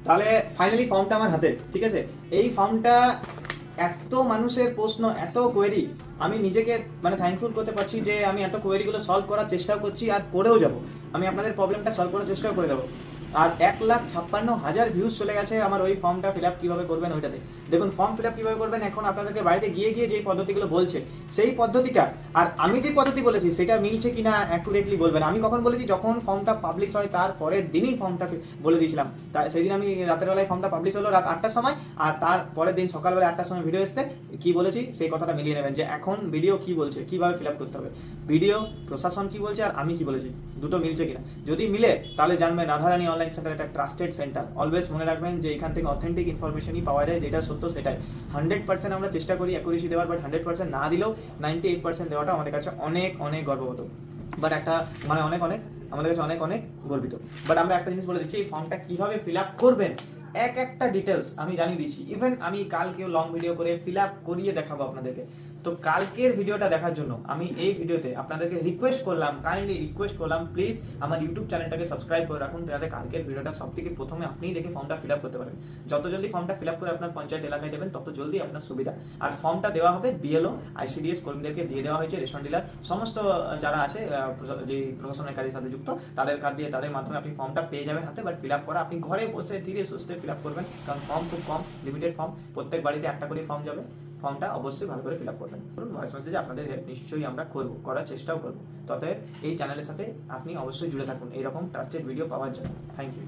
তাহলে ফাইনালি ফর্মটা আমার হাতে, ঠিক আছে। এই ফর্মটা এত মানুষের প্রশ্ন, এত কোয়েরি, আমি নিজেকে মানে থ্যাঙ্কফুল করতে পারছি যে আমি এত কোয়েরিগুলো সলভ করার চেষ্টাও করছি আর করেও যাব। আমি আপনাদের প্রবলেমটা সলভ করার চেষ্টাও করে দেবো। আর 1,56,000 ভিউজ চলে গেছে আমার ওই ফর্মটা ফিল আপ কীভাবে করবেন ওইটাতে। দেখুন ফর্ম ফিল আপ কীভাবে করবেন, এখন আপনাদেরকে বাড়িতে গিয়ে গিয়ে যে পদ্ধতিগুলো বলছে সেই পদ্ধতিটা আর আমি যে পদ্ধতি বলেছি সেটা মিলছে কিনা অ্যাকুরেটলি বলবেন। আমি কখন বলেছি, যখন ফর্মটা পাবলিশ হয় তার পরের দিনই ফর্মটা বলে দিয়েছিলাম। তাই সেদিন আমি রাতের বেলায় ফর্মটা পাবলিশ হলো রাত 8টার সময়, আর তার পরের দিন সকালবেলা 8টার সময় ভিডিও এসছে। কি বলেছি সেই কথাটা মিলিয়ে নেবেন যে এখন ভিডিও কি বলছে, কিভাবে ফিল আপ করতে হবে, ভিডিও প্রশাসন কি বলছে আর আমি কি বলেছি দুটো মিলছে কিনা। যদি মিলে তাহলে জানবেন রাধারানী অনলাইন সেন্টার একটা ট্রাস্টেড সেন্টার। অলওয়েজ মনে রাখবেন যে এখান থেকে অথেন্টিক ইনফরমেশনই পাওয়া যায়, যেটা সত্য সেটাই। 100% আমরা চেষ্টা করি অ্যাকুরেসি দেওয়ার, বাট 100% না দিলেও 98% দেওয়াটা আমাদের কাছে অনেক অনেক গর্ববোধ, বাট একটা মানে অনেক অনেক আমাদের কাছে অনেক অনেক গর্বিত। বাট আমরা একটা জিনিস বলে দিচ্ছি, এই ফর্মটা কিভাবে ফিল আপ করবেন এক একটা ডিটেলস আমি জানিয়ে দিচ্ছি। ইভেন আমি কালকেও লং ভিডিও করে ফিল আপ করিয়ে দেখাবো আপনাদেরকে। তো কালকের ভিডিওটা দেখার জন্য আমি এই ভিডিওতে আপনাদেরকে রিকোয়েস্ট করলাম, কাইন্ডলি রিকোয়েস্ট করলাম, প্লিজ আমার ইউটিউব চ্যানেলটাকে সাবস্ক্রাইব করে রাখুন, যাতে কালকের ভিডিওটা সব থেকে প্রথমে আপনিই দেখে ফর্মটা ফিল আপ করতে পারেন। যত জলদি ফর্মটা ফিল আপ করে আপনার পঞ্চায়েত এলাকায় দেবেন তত জলদি আপনার সুবিধা। আর ফর্মটা দেওয়া হবে বিএলও আইসিডিএস কর্মীদেরকে দিয়ে দেওয়া হয়েছে, রেশন ডিলার সমস্ত যারা আছে যে প্রশাসনের কাজের সাথে যুক্ত তাদের কাজ দিয়ে তাদের মাধ্যমে আপনি ফর্মটা পেয়ে যাবেন হাতে। বাট ফিল আপ করা আপনি ঘরে বসে ধীরে সুস্থে ফিল আপ করবেন, কারণ ফর্ম খুব কম, লিমিটেড ফর্ম, প্রত্যেক বাড়িতে একটা করে ফর্ম যাবে। ফর্মটা অবশ্যই ভালো করে ফিল আপ করবেন। ধরুন ভয়েস মেসেজে আপনাদের হেল্প নিশ্চয়ই আমরা করবো, করার চেষ্টাও করবো। তবে এই চ্যানেলের সাথে আপনি অবশ্যই জুড়ে থাকুন এইরকম ট্রাস্টেড ভিডিও পাওয়ার জন্য। Thank you.